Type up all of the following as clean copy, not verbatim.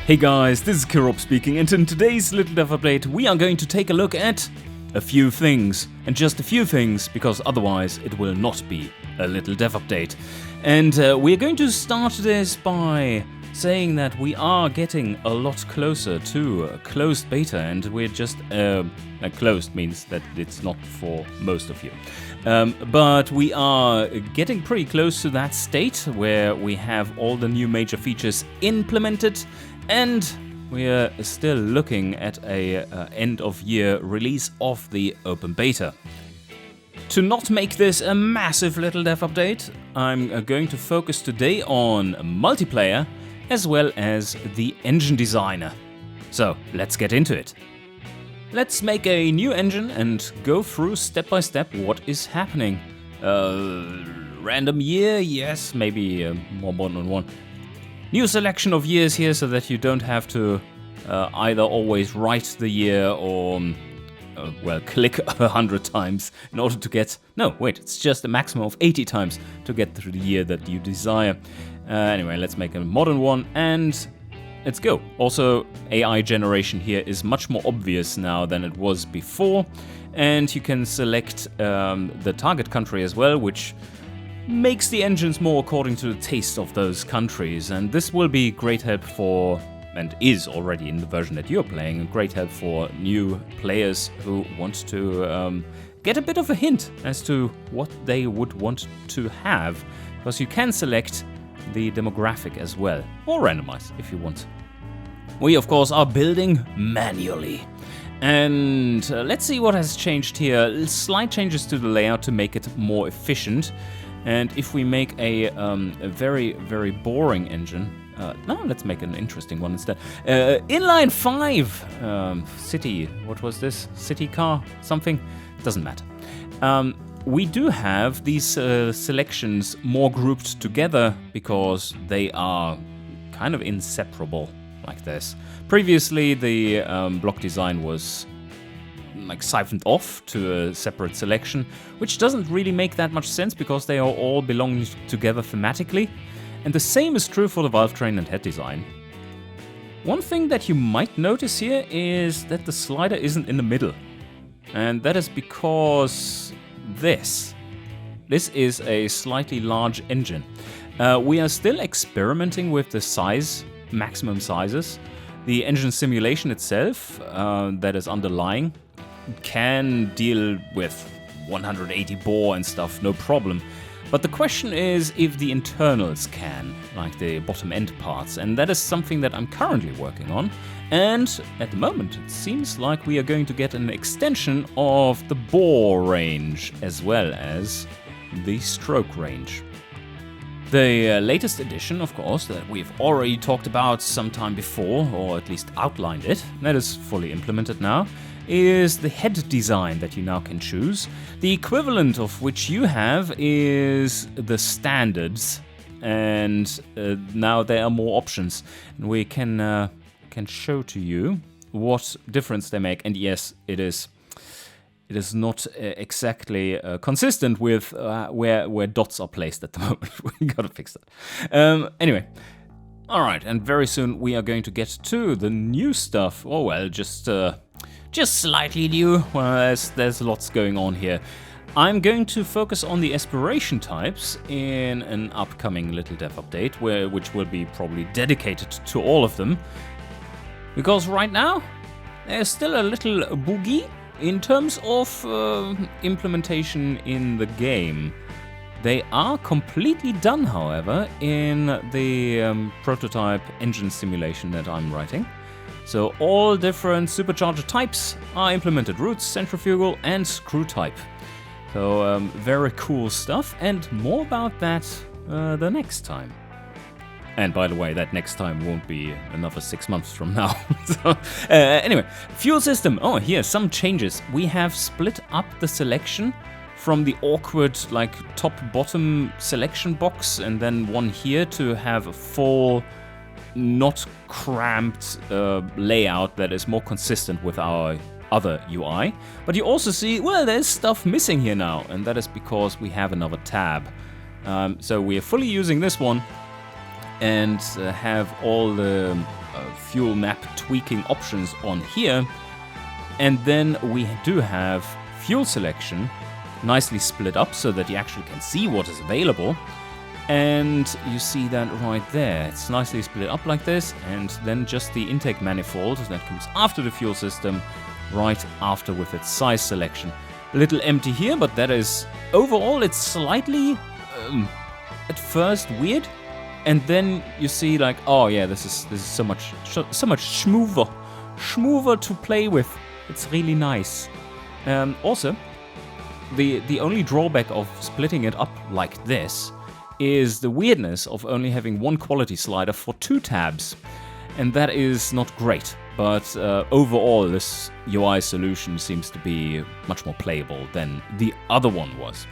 Hey guys, this is Kirop speaking, and in today's Little Dev Update we are going to take a look at a few things, and just a few things, because otherwise it will not be a Little Dev Update. And we're going to start this by saying that we are getting a lot closer to a closed beta, and we're just, closed means that it's not for most of you. But we are getting pretty close to that state where we have all the new major features implemented, and we are still looking at a end-of-year release of the open beta. To not make this a massive Little Dev Update, I'm going to focus today on multiplayer as well as the engine designer. So let's get into it. Let's make a new engine and go through step by step what is happening. Random year, yes, maybe more one-on-one. New selection of years here so that you don't have to either always write the year or click 100 times in order to get... No, wait, it's just a maximum of 80 times to get through the year that you desire. Anyway, let's make a modern one and let's go. Also, AI generation here is much more obvious now than it was before, and you can select the target country as well, which makes the engines more according to the taste of those countries, and this will be great help for, and is already in the version that you're playing, a great help for new players who want to get a bit of a hint as to what they would want to have, because you can select the demographic as well, or randomize if you want. We of course are building manually, and let's see what has changed here. Slight changes to the layout to make it more efficient, and if we make a very, very boring engine, no, let's make an interesting one instead. Inline 5 city, what was this? City car something? Doesn't matter. We do have these selections more grouped together because they are kind of inseparable like this. Previously the block design was like siphoned off to a separate selection, which doesn't really make that much sense because they are all belonging together thematically. And the same is true for the valve train and head design. One thing that you might notice here is that the slider isn't in the middle. And that is because this is a slightly large engine. We are still experimenting with the size, maximum sizes. The engine simulation itself, that is underlying, can deal with 180 bore and stuff, no problem. But the question is if the internals can, like the bottom end parts, and that is something that I'm currently working on. And at the moment it seems like we are going to get an extension of the bore range as well as the stroke range. The latest addition, of course, that we've already talked about some time before, or at least outlined it, that is fully implemented now, is the head design that you now can choose. The equivalent of which you have is the standards, and now there are more options. And we can show to you what difference they make. And yes, it is not exactly consistent with where dots are placed at the moment. We gotta fix that. Anyway. Alright, and very soon we are going to get to the new stuff. Oh well, just slightly new. Well, there's lots going on here. I'm going to focus on the aspiration types in an upcoming Little Dev Update, which will be probably dedicated to all of them. Because right now, there's still a little boogie in terms of implementation in the game. They are completely done, however, in the prototype engine simulation that I'm writing. So all different supercharger types are implemented: roots, centrifugal, and screw type. So very cool stuff, and more about that the next time. And by the way, that next time won't be another 6 months from now. So, anyway, fuel system. Oh, here, some changes. We have split up the selection from the awkward, like, top-bottom selection box, and then one here to have a full, not cramped layout that is more consistent with our other UI. But you also see, well, there's stuff missing here now, and that is because we have another tab. So we are fully using this one. and have all the fuel map tweaking options on here. And then we do have fuel selection nicely split up so that you actually can see what is available. And you see that right there. It's nicely split up like this, and then just the intake manifold that comes after the fuel system, right after with its size selection. A little empty here, but that is overall it's slightly at first weird, and then you see like, oh yeah, this is so much schmoother to play with. It's really nice. Also, the only drawback of splitting it up like this is the weirdness of only having one quality slider for 2 tabs, and that is not great. But overall, this UI solution seems to be much more playable than the other one was.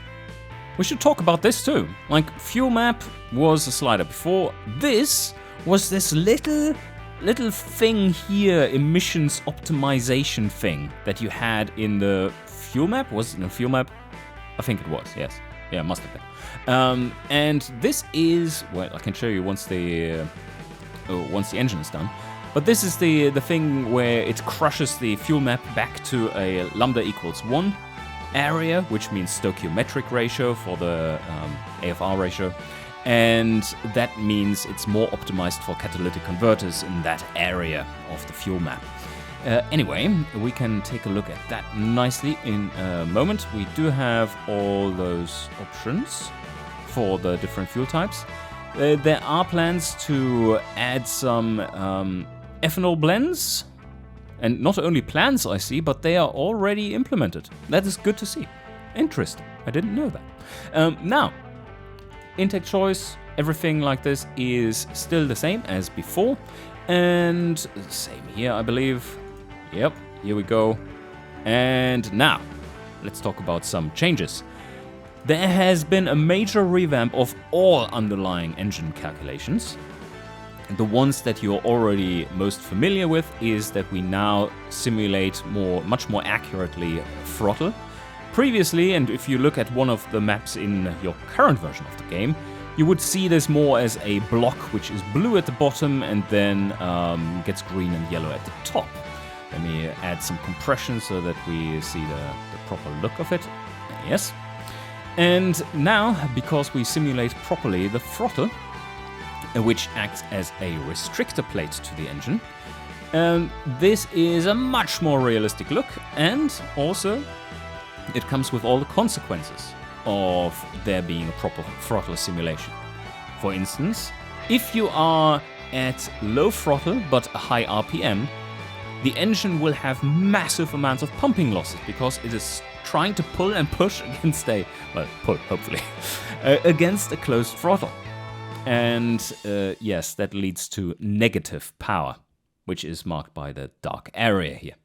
We should talk about this too. Like, fuel map was a slider before. This was this little thing here, emissions optimization thing that you had in the fuel map. Was it in the fuel map? I think it was, yes. Yeah, it must have been. And this is, well, I can show you once the engine is done. But this is the thing where it crushes the fuel map back to a lambda equals 1 area, which means stoichiometric ratio for the AFR ratio. And that means it's more optimized for catalytic converters in that area of the fuel map. Anyway, we can take a look at that nicely in a moment. We do have all those options for the different fuel types. There are plans to add some ethanol blends. And not only plans I see, but they are already implemented. That is good to see. Interesting. I didn't know that. Now, intake choice, everything like this is still the same as before. And same here, I believe. Yep, here we go. And now, let's talk about some changes. There has been a major revamp of all underlying engine calculations. The ones that you're already most familiar with is that we now simulate much more accurately throttle. Previously, and if you look at one of the maps in your current version of the game, you would see this more as a block which is blue at the bottom and then gets green and yellow at the top. Let me add some compression so that we see the proper look of it. Yes. And now, because we simulate properly the throttle, which acts as a restrictor plate to the engine, this is a much more realistic look, and also it comes with all the consequences of there being a proper throttle simulation. For instance, if you are at low throttle but a high RPM, the engine will have massive amounts of pumping losses because it is trying to pull and push against against a closed throttle. And yes, that leads to negative power, which is marked by the dark area here.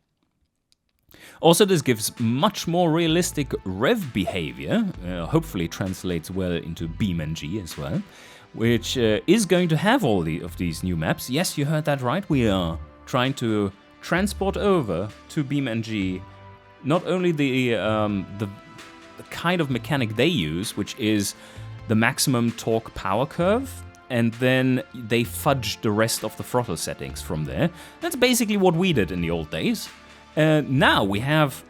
Also, this gives much more realistic rev behavior, hopefully translates well into BeamNG as well, which is going to have all of these new maps. Yes, you heard that right, we are trying to transport over to BeamNG not only the kind of mechanic they use, which is the maximum torque power curve, and then they fudge the rest of the throttle settings from there. That's basically what we did in the old days. Now we have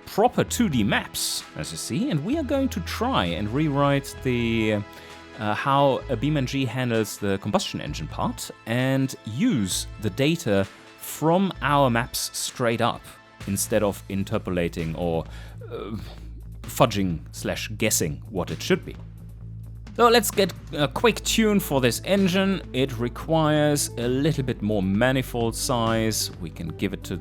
proper 2D maps, as you see, and we are going to try and rewrite the how a BeamNG handles the combustion engine part and use the data from our maps straight up instead of interpolating or fudging/guessing what it should be. So let's get a quick tune for this engine. It requires a little bit more manifold size. We can give it to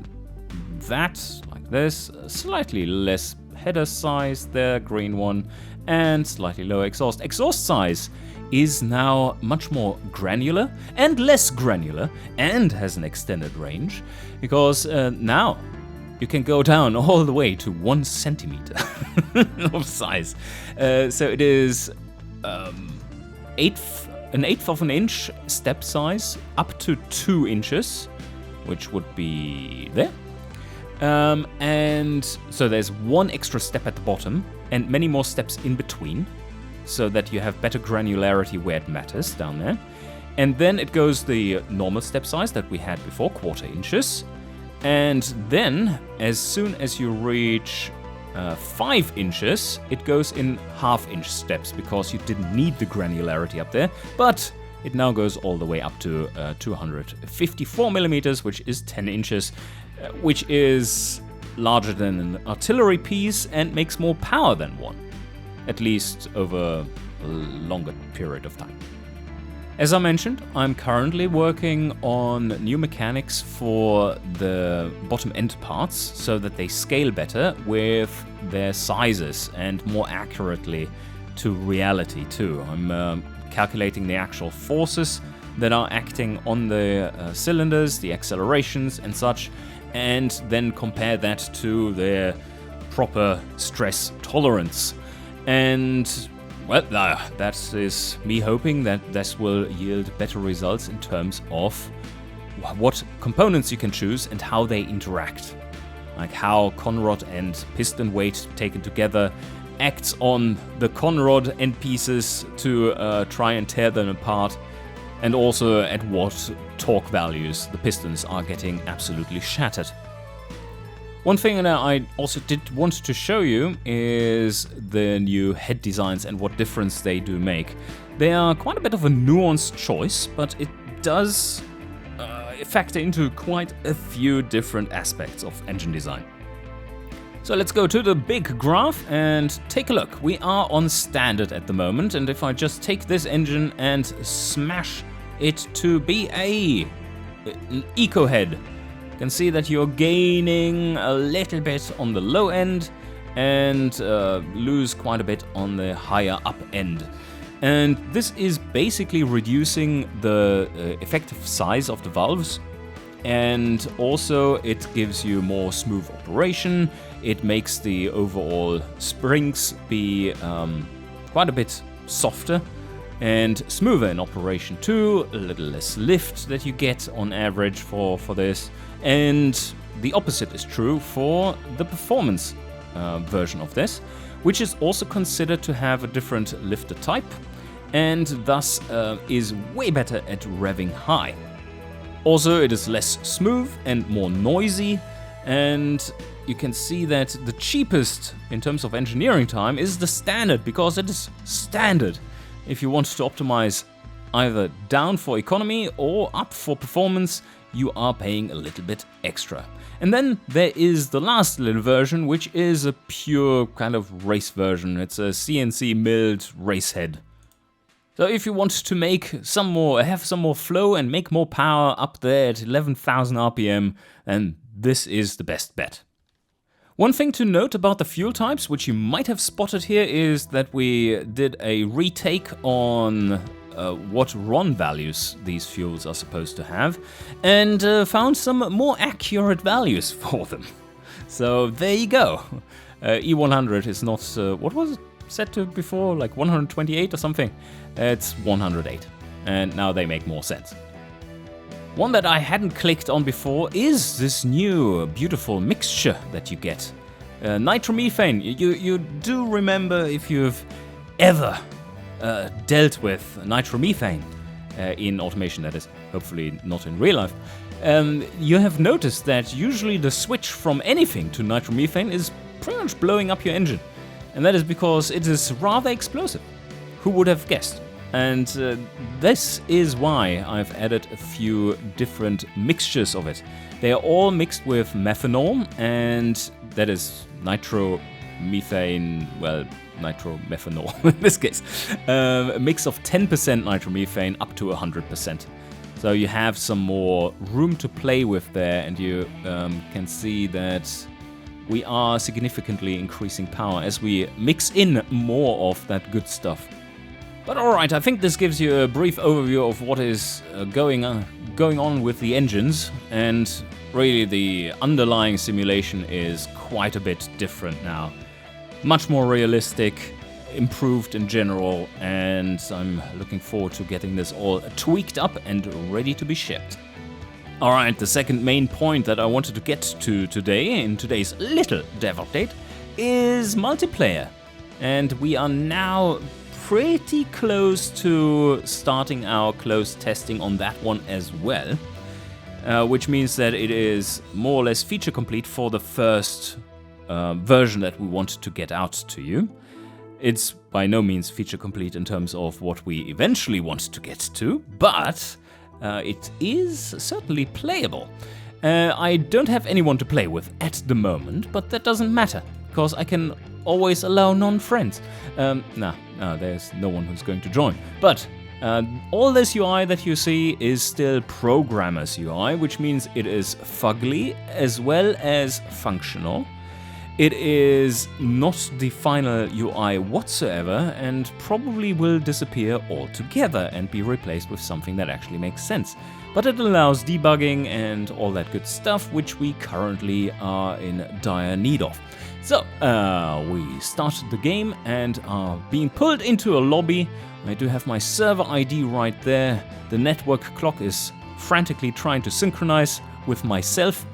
that, like this. Slightly less header size there, green one, and slightly lower exhaust. Exhaust size is now much more granular and less granular and has an extended range because now you can go down all the way to 1 centimeter of size. So it is an eighth of an inch step size up to 2 inches, which would be there. And so there's 1 extra step at the bottom and many more steps in between so that you have better granularity where it matters down there. And then it goes the normal step size that we had before, 1/4 inches. And then, as soon as you reach 5 inches, it goes in 1/2 inch steps, because you didn't need the granularity up there. But it now goes all the way up to 254 millimeters, which is 10 inches, which is larger than an artillery piece and makes more power than one, at least over a longer period of time. As I mentioned, I'm currently working on new mechanics for the bottom end parts so that they scale better with their sizes and more accurately to reality too. I'm calculating the actual forces that are acting on the cylinders, the accelerations and such, and then compare that to their proper stress tolerance. And well, that is me hoping that this will yield better results in terms of what components you can choose and how they interact. Like how conrod and piston weight taken together acts on the conrod end pieces to try and tear them apart, and also at what torque values the pistons are getting absolutely shattered. One thing that I also did want to show you is the new head designs and what difference they do make. They are quite a bit of a nuanced choice, but it does factor into quite a few different aspects of engine design. So let's go to the big graph and take a look. We are on standard at the moment, and if I just take this engine and smash it to be an eco head, you can see that you're gaining a little bit on the low end and lose quite a bit on the higher up end. And this is basically reducing the effective size of the valves, and also it gives you more smooth operation. It makes the overall springs be quite a bit softer and smoother in operation too, a little less lift that you get on average for this. And the opposite is true for the performance version of this, which is also considered to have a different lifter type, and thus is way better at revving high. Also, it is less smooth and more noisy, and you can see that the cheapest in terms of engineering time is the standard, because it is standard. If you want to optimize either down for economy or up for performance, you are paying a little bit extra. And then there is the last little version, which is a pure kind of race version. It's a CNC milled race head. So if you want to have some more flow and make more power up there at 11,000 RPM, then this is the best bet. One thing to note about the fuel types, which you might have spotted here, is that we did a retake on what RON values these fuels are supposed to have, and found some more accurate values for them. So there you go. E100 is not, what was it set to before, like 128 or something? It's 108, and now they make more sense. One that I hadn't clicked on before is this new beautiful mixture that you get. Nitromethane. You do remember, if you've ever dealt with nitromethane in automation, that is, hopefully not in real life, you have noticed that usually the switch from anything to nitromethane is pretty much blowing up your engine. And that is because it is rather explosive. Who would have guessed? And this is why I've added a few different mixtures of it. They are all mixed with methanol, and that is nitromethane, well, nitromethanol in this case. A mix of 10% nitromethane up to 100%. So you have some more room to play with there, and you can see that we are significantly increasing power as we mix in more of that good stuff. But alright, I think this gives you a brief overview of what is going on with the engines, and really the underlying simulation is quite a bit different now. Much more realistic, improved in general, and I'm looking forward to getting this all tweaked up and ready to be shipped. Alright, the second main point that I wanted to get to today, in today's little dev update, is multiplayer. And we are now pretty close to starting our closed testing on that one as well, which means that it is more or less feature complete for the first version that we want to get out to you. It's by no means feature complete in terms of what we eventually want to get to, but it is certainly playable. I don't have anyone to play with at the moment, but that doesn't matter, because I can always allow non-friends. There's no one who's going to join. But all this UI that you see is still programmer's UI, which means it is fugly as well as functional. It is not the final UI whatsoever, and probably will disappear altogether and be replaced with something that actually makes sense. But it allows debugging and all that good stuff, which we currently are in dire need of. So, we started the game and are being pulled into a lobby. I do have my server ID right there. The network clock is frantically trying to synchronize with myself,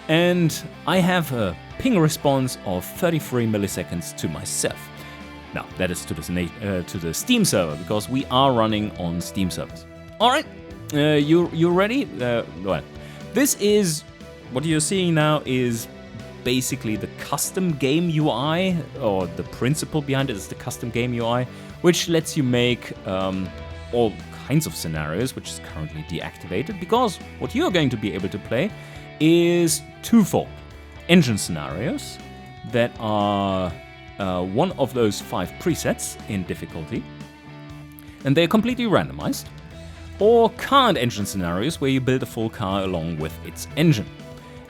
and I have a ping response of 33 milliseconds to myself. Now, that is to the Steam server, because we are running on Steam servers. Alright, you ready? Well, this is, what you're seeing now is basically the custom game UI, or the principle behind it is the custom game UI, which lets you make all kinds of scenarios, which is currently deactivated, because what you're going to be able to play is twofold. Engine scenarios that are one of those 5 presets in difficulty, and they're completely randomized, or car and engine scenarios where you build a full car along with its engine,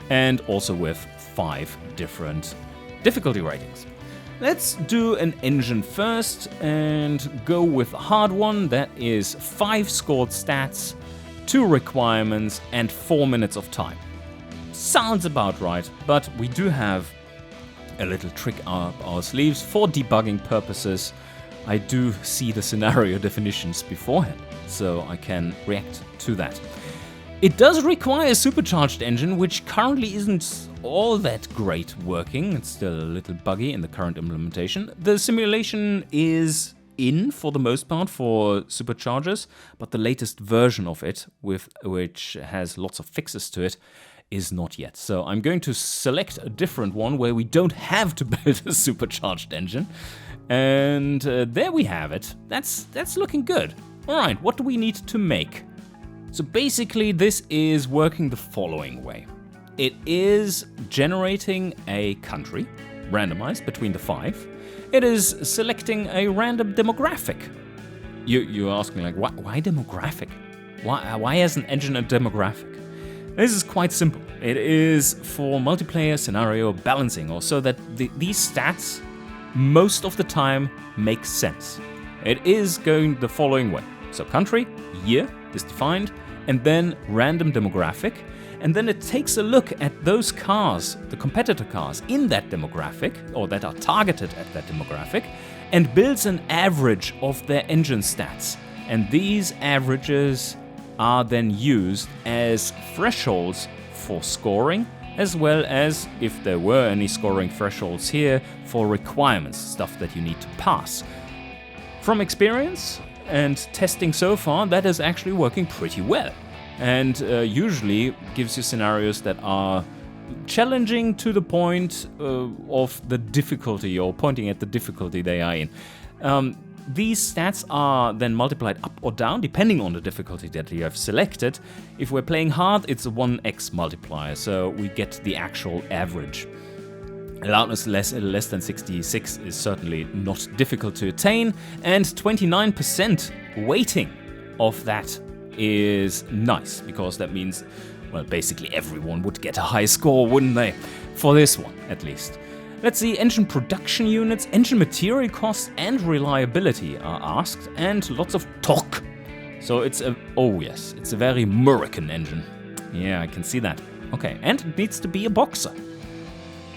and also with 5 different difficulty ratings. Let's do an engine first and go with a hard one. That is 5 scored stats, 2 requirements, and 4 minutes of time. Sounds about right, but we do have a little trick up our sleeves for debugging purposes. I do see the scenario definitions beforehand, so I can react to that. It does require a supercharged engine, which currently isn't all that great working. It's still a little buggy in the current implementation. The simulation is in for the most part for superchargers, but the latest version of it, which has lots of fixes to it, is not yet. So I'm going to select a different one where we don't have to build a supercharged engine. And there we have it. That's looking good. All right, what do we need to make? So basically this is working the following way. It is generating a country, randomized between the 5. It is selecting a random demographic. You're asking, like, why demographic? Why has an engine a demographic? This is quite simple. It is for multiplayer scenario balancing, or so that these stats most of the time make sense. It is going the following way. So country, year is defined, and then random demographic, and then it takes a look at those cars, the competitor cars in that demographic, or that are targeted at that demographic, and builds an average of their engine stats. And these averages are then used as thresholds for scoring, as well as, if there were any scoring thresholds here, for requirements, stuff that you need to pass. From experience and testing so far, that is actually working pretty well, and usually gives you scenarios that are challenging to the point of the difficulty, or pointing at the difficulty they are in. These stats are then multiplied up or down depending on the difficulty that you have selected. If we're playing hard, it's a 1x multiplier, so we get the actual average. Loudness less than 66 is certainly not difficult to attain, and 29% weighting of that is nice, because that means, well, basically everyone would get a high score, wouldn't they? For this one, at least. Let's see, engine production units, engine material costs, and reliability are asked, and lots of torque. So it's a very American engine. Yeah, I can see that. Okay, and it needs to be a boxer.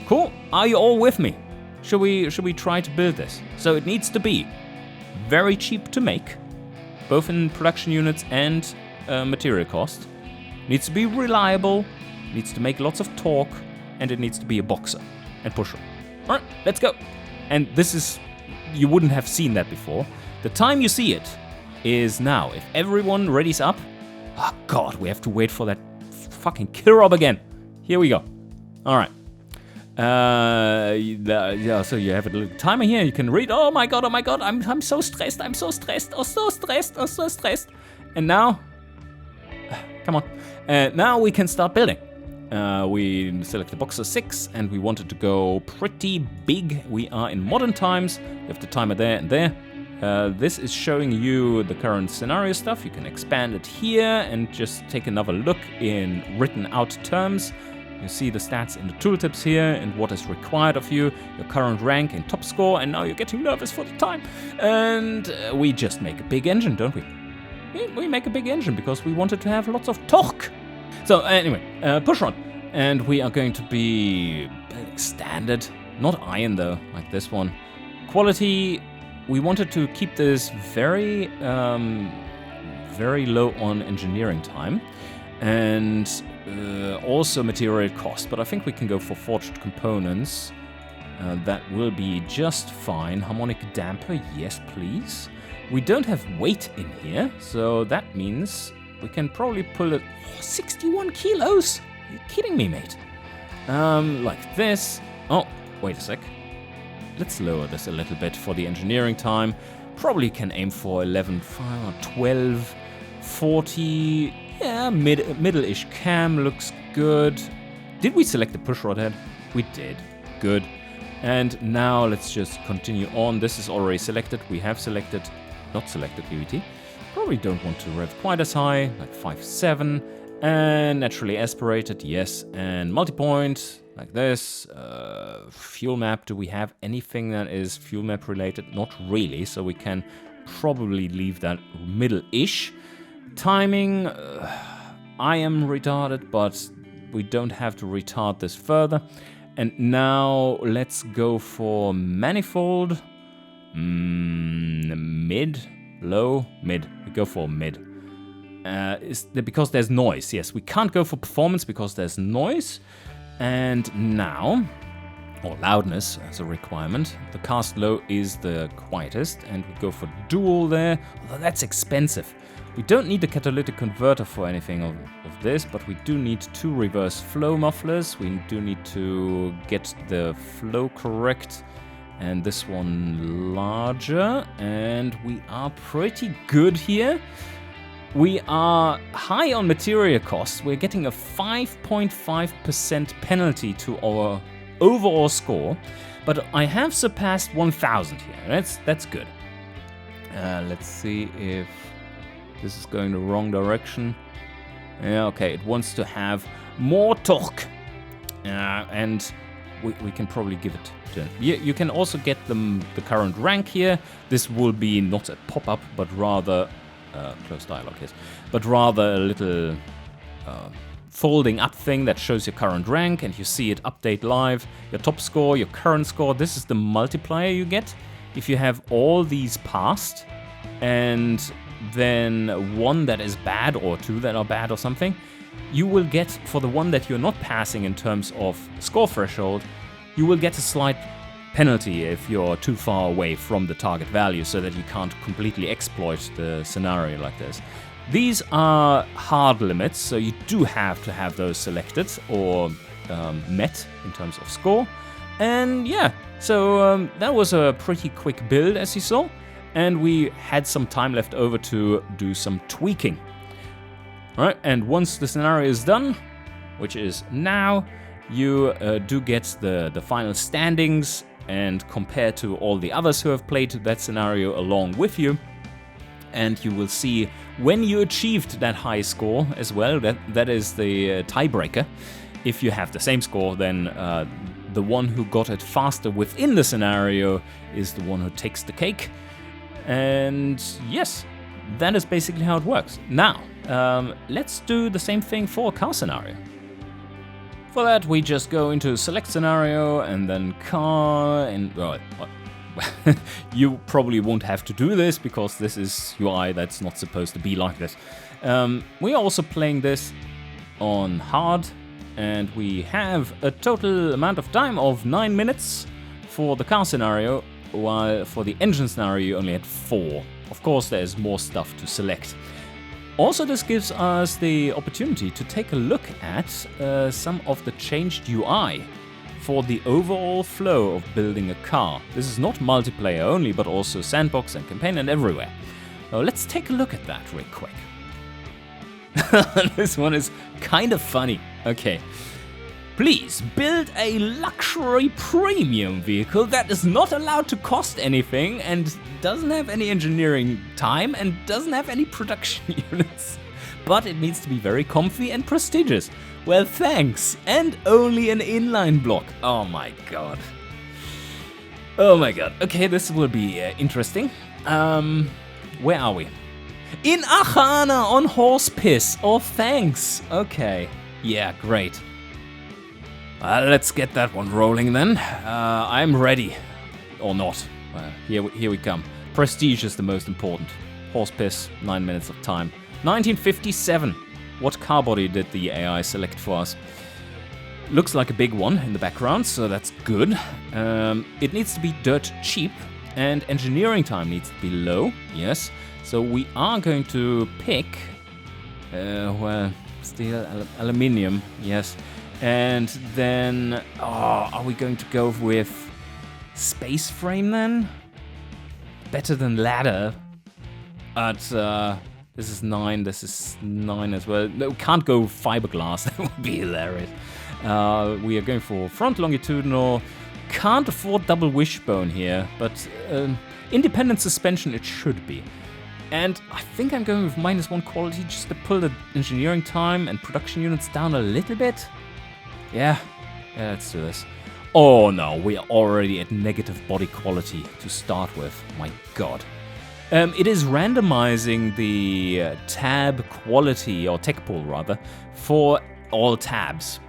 Cool, are you all with me? Should we try to build this? So it needs to be very cheap to make, both in production units and material cost. Needs to be reliable, needs to make lots of torque, and it needs to be a boxer and pusher. Alright, let's go. And this is, you wouldn't have seen that before. The time you see it is now. If everyone readies up, oh god, we have to wait for that fucking Kirov again. Here we go. All right. Yeah, so you have a little timer here. You can read. Oh my god, I'm so stressed. I'm so stressed. Oh, so stressed. Oh, so stressed. And now, come on. Now we can start building. We select the boxer 6 and we wanted to go pretty big. We are in modern times. You have the timer there and there. This is showing you the current scenario stuff. You can expand it here and just take another look in written out terms. You see the stats in the tooltips here and what is required of you, your current rank and top score, and now you're getting nervous for the time. And we just make a big engine, don't we? We make a big engine because we wanted to have lots of torque. So anyway, push rod. And we are going to be standard, not iron though, like this one. Quality, we wanted to keep this very low on engineering time. And also material cost, but I think we can go for forged components. That will be just fine. Harmonic damper, yes please. We don't have weight in here, so that means we can probably pull it. 61 kilos? Are you kidding me, mate? Like this. Oh, wait a sec. Let's lower this a little bit for the engineering time. Probably can aim for 11, 5 or 12, 40. Yeah, middle-ish cam looks good. Did we select the pushrod head? We did. Good. And now let's just continue on. This is already selected. We have selected, not selected PVT. Probably don't want to rev quite as high, like 5.7. And naturally aspirated, yes. And multipoint, like this. Fuel map, do we have anything that is fuel map related? Not really, so we can probably leave that middle-ish. Timing, I am retarded, but we don't have to retard this further. And now let's go for manifold. Mid, low, mid. We go for mid. Because there's noise. Yes, we can't go for performance because there's noise. And now, or loudness as a requirement, the cast low is the quietest. And we go for dual there, although that's expensive. We don't need a catalytic converter for anything of this, but we do need 2 reverse flow mufflers. We do need to get the flow correct, and this one larger, and we are pretty good here. We are high on material costs. We're getting a 5.5% penalty to our overall score, but I have surpassed 1,000 here. That's good. Let's see if this is going the wrong direction. Yeah, okay, it wants to have more torque. And we can probably give it to... You can also get the current rank here. This will be not a pop-up, but rather... close dialogue, yes. But rather a little folding up thing that shows your current rank, and you see it update live. Your top score, your current score. This is the multiplier you get if you have all these passed, and then 1 that is bad or 2 that are bad or something. You will get, for the one that you're not passing in terms of score threshold, you will get a slight penalty if you're too far away from the target value, so that you can't completely exploit the scenario like this. These are hard limits, so you do have to have those selected or met in terms of score. And yeah, so that was a pretty quick build, as you saw. And we had some time left over to do some tweaking. Alright, and once the scenario is done, which is now, you do get the final standings and compare to all the others who have played that scenario along with you. And you will see when you achieved that high score as well. That is the tiebreaker. If you have the same score, then the one who got it faster within the scenario is the one who takes the cake. And yes, that is basically how it works. Now, let's do the same thing for a car scenario. For that, we just go into select scenario and then car, and well, you probably won't have to do this because this is UI that's not supposed to be like this. We're also playing this on hard, and we have a total amount of time of 9 minutes for the car scenario, while for the engine scenario you only had 4. of course, there's more stuff to select. Also, this gives us the opportunity to take a look at some of the changed UI for the overall flow of building a car. This is not multiplayer only, but also sandbox and campaign and everywhere. So let's take a look at that real quick. This one is kind of funny. Okay. Please build a luxury premium vehicle that is not allowed to cost anything and doesn't have any engineering time and doesn't have any production units. But it needs to be very comfy and prestigious. Well, thanks. And only an inline block. Oh my god. Oh my god. Okay, this will be interesting. Where are we? In Achana on horse piss. Oh, thanks. Okay. Yeah, great. Let's get that one rolling then. I'm ready. Or not. Here we come. Prestige is the most important. Horse piss, 9 minutes of time. 1957. What car body did the AI select for us? Looks like a big one in the background, so that's good. It needs to be dirt cheap, and engineering time needs to be low. Yes. So we are going to pick, well, steel, aluminium. Yes. And then, are we going to go with space frame then? Better than ladder. But this is 9, this is 9 as well. No, we can't go fiberglass, that would be hilarious. We are going for front longitudinal. Can't afford double wishbone here, but independent suspension it should be. And I think I'm going with -1 quality just to pull the engineering time and production units down a little bit. Yeah, let's do this. Oh no, we are already at negative body quality to start with. My god. It is randomizing the tab quality, or tech pool rather, for all tabs.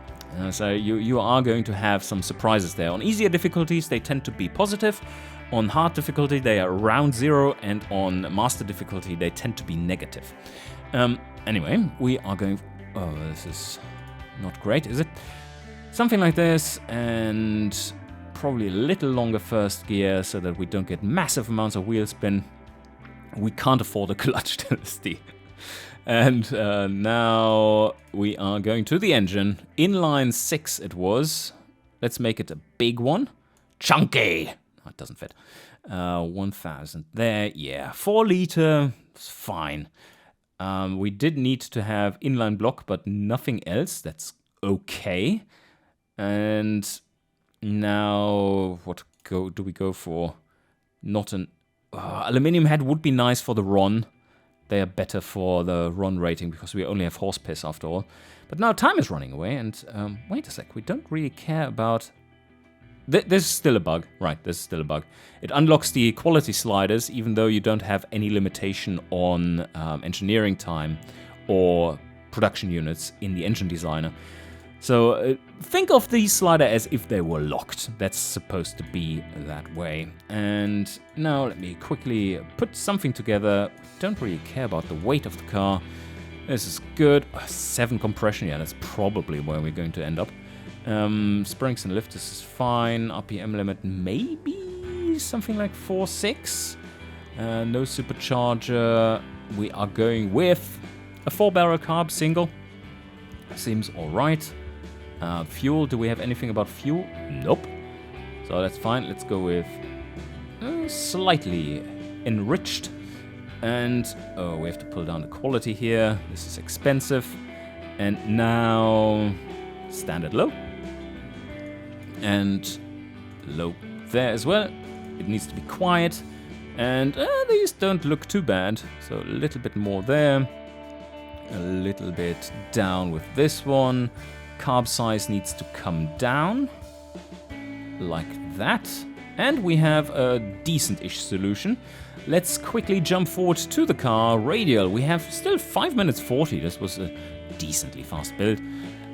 So you are going to have some surprises there. On easier difficulties, they tend to be positive. On hard difficulty, they are around 0. And on master difficulty, they tend to be negative. Anyway, we are going... Oh, this is not great, is it? Something like this, and probably a little longer first gear so that we don't get massive amounts of wheel spin. We can't afford a clutch dynasty. And now we are going to the engine. Inline 6 it was. Let's make it a big one. Chunky! Oh, it doesn't fit. 1000 there, yeah. 4 liter, it's fine. We did need to have inline block, but nothing else. That's okay. And now, what do we go for? Not an... aluminium head would be nice for the RON. They are better for the RON rating because we only have horse piss after all. But now time is running away, and wait a sec, we don't really care about... This is still a bug. Right, this is still a bug. It unlocks the quality sliders even though you don't have any limitation on engineering time or production units in the engine designer. So think of the slider as if they were locked. That's supposed to be that way. And now let me quickly put something together. Don't really care about the weight of the car. This is good. 7 compression, yeah, that's probably where we're going to end up. Springs and lift, this is fine. RPM limit, maybe something like 4.6. No supercharger. We are going with a 4-barrel carb single. Seems alright. Fuel, do we have anything about fuel? Nope. So that's fine. Let's go with slightly enriched. And, oh, we have to pull down the quality here. This is expensive. And now, standard low. And low there as well. It needs to be quiet. And these don't look too bad. So a little bit more there. A little bit down with this one. Carb size needs to come down. Like that. And we have a decent-ish solution. Let's quickly jump forward to the car. Radial, we have still 5 minutes 40. This was a decently fast build.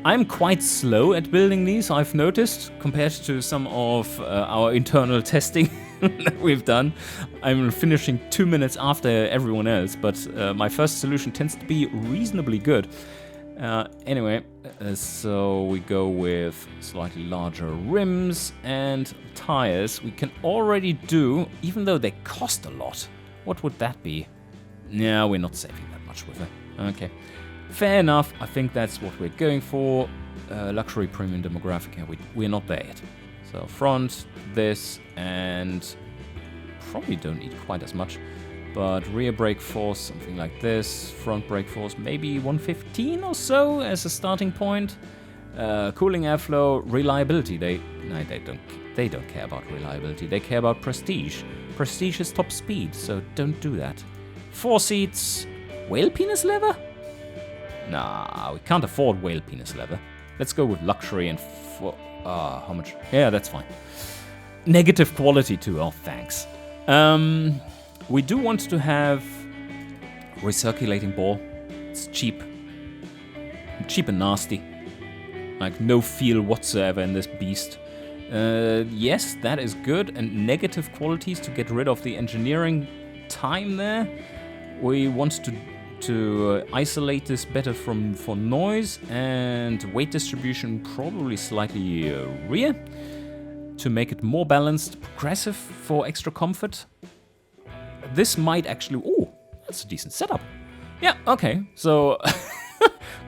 I'm quite slow at building these, I've noticed, compared to some of our internal testing that we've done. I'm finishing 2 minutes after everyone else, but my first solution tends to be reasonably good. Anyway, so we go with slightly larger rims and tires. We can already do, even though they cost a lot, What would that be? No, we're not saving that much with her. Okay. Fair enough. I think that's what we're going for. Luxury premium demographic. Yeah, we're not there yet. So front, this, and probably don't need quite as much. But rear brake force, something like this. Front brake force, maybe 115 or so as a starting point. Cooling airflow, reliability. They don't care about reliability. They care about prestige. Prestige is top speed, so don't do that. 4 seats. Whale penis leather? Nah, we can't afford whale penis leather. Let's go with luxury and how much? Yeah, that's fine. Negative quality too. Oh, thanks. We do want to have recirculating bore. It's cheap. Cheap and nasty. Like no feel whatsoever in this beast. Yes, that is good. And negative qualities to get rid of the engineering time there. We want to isolate this better for noise, and weight distribution probably slightly rear to make it more balanced, progressive for extra comfort. This might actually... Oh, that's a decent setup. Yeah, okay, so...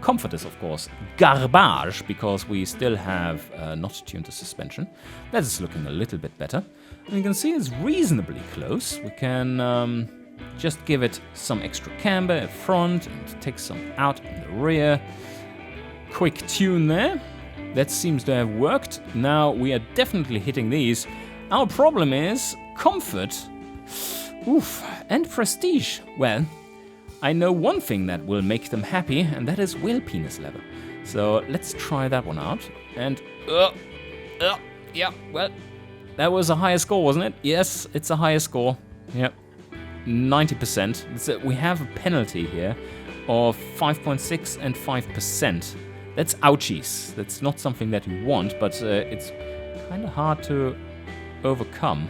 Comfort is, of course, garbage, because we still have not tuned the suspension. That is looking a little bit better. And you can see it's reasonably close. We can just give it some extra camber at front and take some out in the rear. Quick tune there. That seems to have worked. Now we are definitely hitting these. Our problem is comfort. Oof, and prestige. Well, I know one thing that will make them happy, and that is whale penis leather. So let's try that one out. And, yeah, well, that was a higher score, wasn't it? Yes, it's a higher score. Yep, 90%. We have a penalty here of 5.6 and 5%. That's ouchies. That's not something that you want, but it's kind of hard to overcome.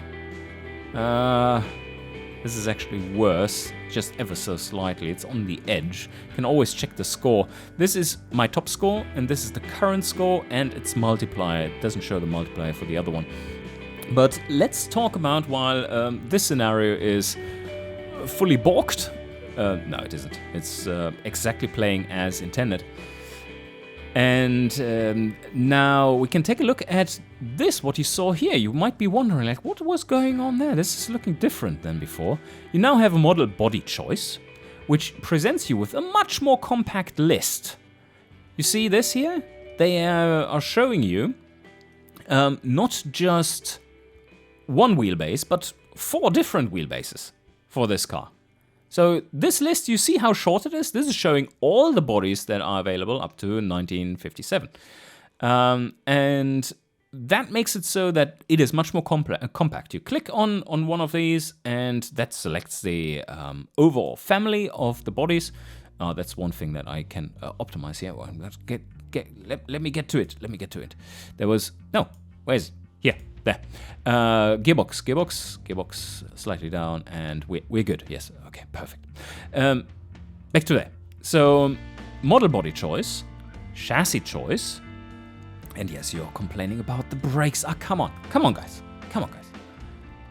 This is actually worse, just ever so slightly. It's on the edge. You can always check the score. This is my top score, and this is the current score, and its multiplier. It doesn't show the multiplier for the other one. But let's talk about while this scenario is fully balked. No, it isn't. It's exactly playing as intended. And now we can take a look at this, what you saw here. You might be wondering, like, what was going on there? This is looking different than before. You now have a model body choice, which presents you with a much more compact list. You see this here? They are showing you not just one wheelbase, but 4 different wheelbases for this car. So this list, you see how short it is? This is showing all the bodies that are available up to 1957. And that makes it so that it is much more compact. You click on one of these, and that selects the overall family of the bodies. That's one thing that I can optimize here. Well, let me get to it. Let me get to it. There was... No, where's... Here. There. Gearbox slightly down, and we're good. Yes, okay, perfect. Back to there. So, model body choice, chassis choice, and yes, you're complaining about the brakes. Come on, guys.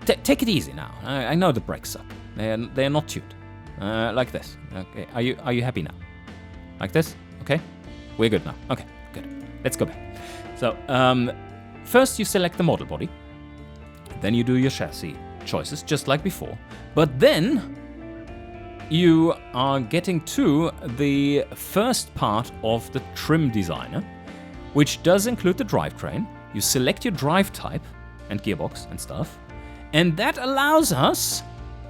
Take it easy now. I know the brakes suck. They're not tuned. Like this. Okay, are you happy now? Like this? Okay, we're good now. Okay, good. Let's go back. So, first you select the model body. Then you do your chassis choices, just like before. But then you are getting to the first part of the trim designer, which does include the drivetrain. You select your drive type and gearbox and stuff, and that allows us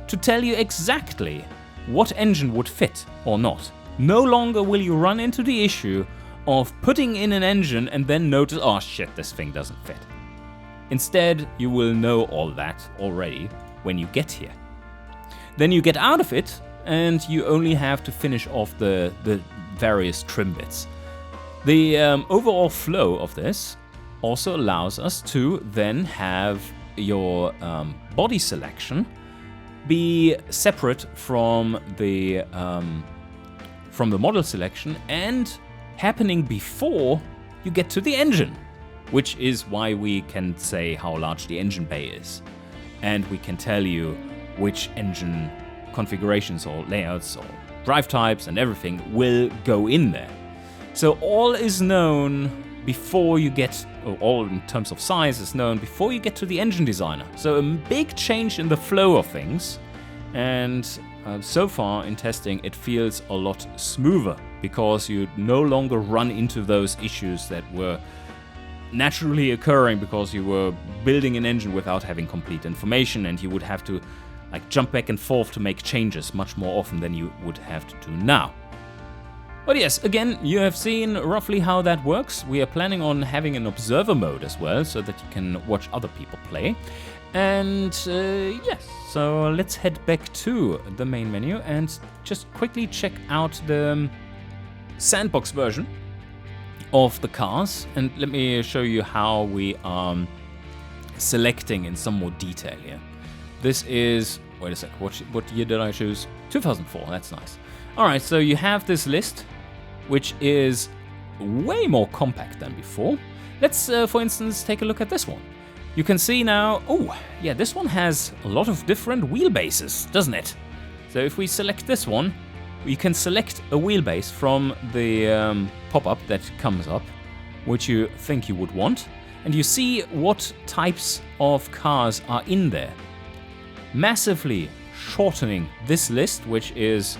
to tell you exactly what engine would fit or not. No longer will you run into the issue of putting in an engine and then notice, oh shit, this thing doesn't fit. Instead, you will know all that already when you get here. Then you get out of it, and you only have to finish off the various trim bits. The overall flow of this also allows us to then have your body selection be separate from the model selection and happening before you get to the engine, which is why we can say how large the engine bay is. And we can tell you which engine configurations or layouts or drive types and everything will go in there. So all is known before you get, or all in terms of size is known before you get to the engine designer. So a big change in the flow of things, and so far in testing it feels a lot smoother because you no longer run into those issues that were naturally occurring because you were building an engine without having complete information, and you would have to like jump back and forth to make changes much more often than you would have to do now. But yes, again, you have seen roughly how that works. We are planning on having an observer mode as well, so that you can watch other people play. And yes, so let's head back to the main menu and just quickly check out the sandbox version of the cars. And let me show you how we are selecting in some more detail here. This is, wait a sec, what year did I choose? 2004, that's nice. Alright, so you have this list, which is way more compact than before. Let's, for instance, take a look at this one. You can see now, oh, yeah, this one has a lot of different wheelbases, doesn't it? So if we select this one, you can select a wheelbase from the pop-up that comes up, which you think you would want, and you see what types of cars are in there. Massively shortening this list, which is,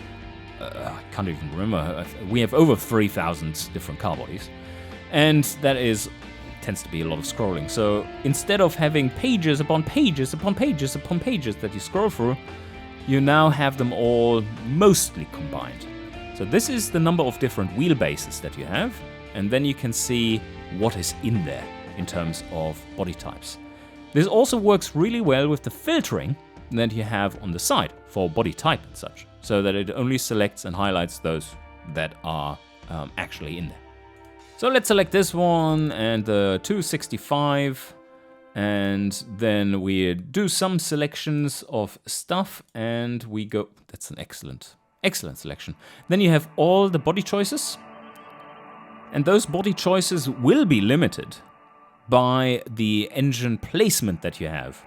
I can't even remember, we have over 3,000 different car bodies, and that tends to be a lot of scrolling. So instead of having pages upon pages upon pages upon pages that you scroll through, you now have them all mostly combined. So this is the number of different wheelbases that you have, and then you can see what is in there in terms of body types. This also works really well with the filtering that you have on the side for body type and such, so that it only selects and highlights those that are actually in there. So let's select this one and the 265, and then we do some selections of stuff and we go, that's an excellent selection. Then you have all the body choices, and those body choices will be limited by the engine placement that you have,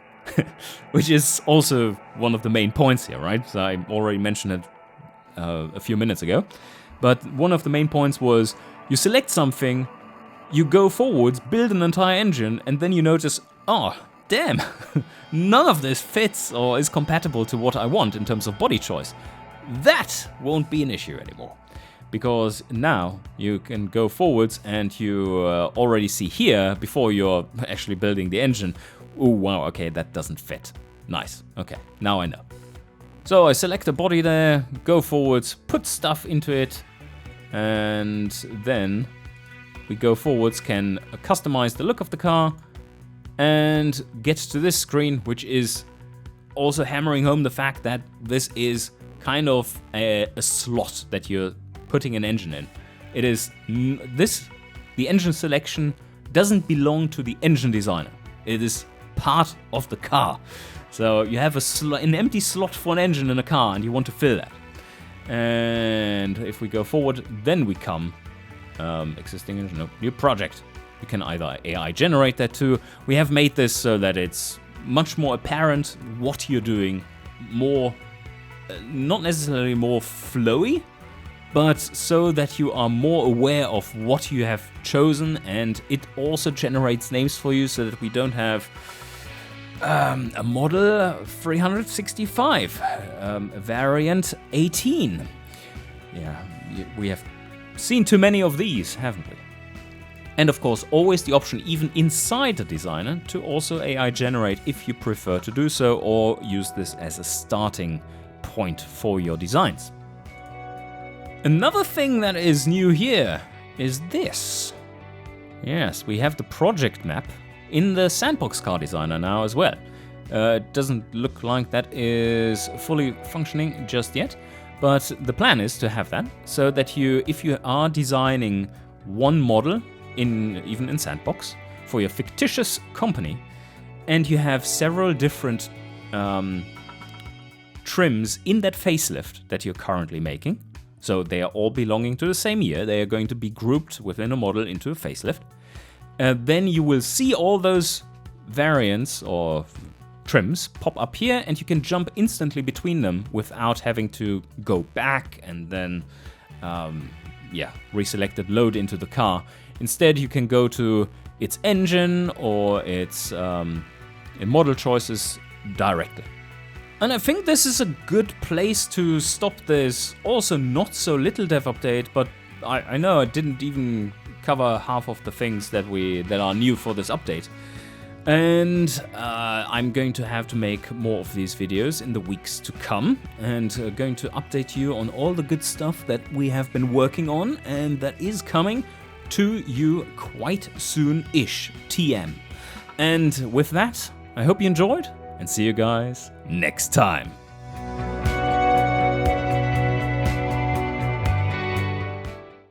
which is also one of the main points here, right? So I already mentioned it a few minutes ago, but one of the main points was you select something, you go forwards, build an entire engine, and then you notice, oh, damn, none of this fits or is compatible to what I want in terms of body choice. That won't be an issue anymore, because now you can go forwards and you already see here, before you're actually building the engine, oh wow, okay, that doesn't fit. Nice, okay, now I know. So I select a body there, go forwards, put stuff into it, and then we go forwards, can customize the look of the car, and get to this screen, which is also hammering home the fact that this is kind of a slot that you're putting an engine in. It is the engine selection doesn't belong to the engine designer. It is part of the car. So you have an empty slot for an engine in a car, and you want to fill that. And if we go forward, then we come existing engine, no, new project. You can either AI generate that too. We have made this so that it's much more apparent what you're doing, more, not necessarily more flowy, but so that you are more aware of what you have chosen, and it also generates names for you so that we don't have a model 365, variant 18. Yeah, we have seen too many of these, haven't we? And of course, always the option, even inside the designer, to also AI generate if you prefer to do so, or use this as a starting point for your designs. Another thing that is new here is this. Yes, we have the project map in the sandbox car designer now as well. It doesn't look like that is fully functioning just yet, but the plan is to have that so that if you are designing one model even in sandbox for your fictitious company, and you have several different trims in that facelift that you're currently making, so they are all belonging to the same year, they are going to be grouped within a model into a facelift. Then you will see all those variants or trims pop up here, and you can jump instantly between them without having to go back and then reselect it, load into the car. Instead, you can go to its engine or its model choices directly. And I think this is a good place to stop this also not so little dev update, but I know I didn't even cover half of the things that are new for this update. And I'm going to have to make more of these videos in the weeks to come, and going to update you on all the good stuff that we have been working on and that is coming to you quite soon-ish, TM. And with that, I hope you enjoyed, and see you guys next time.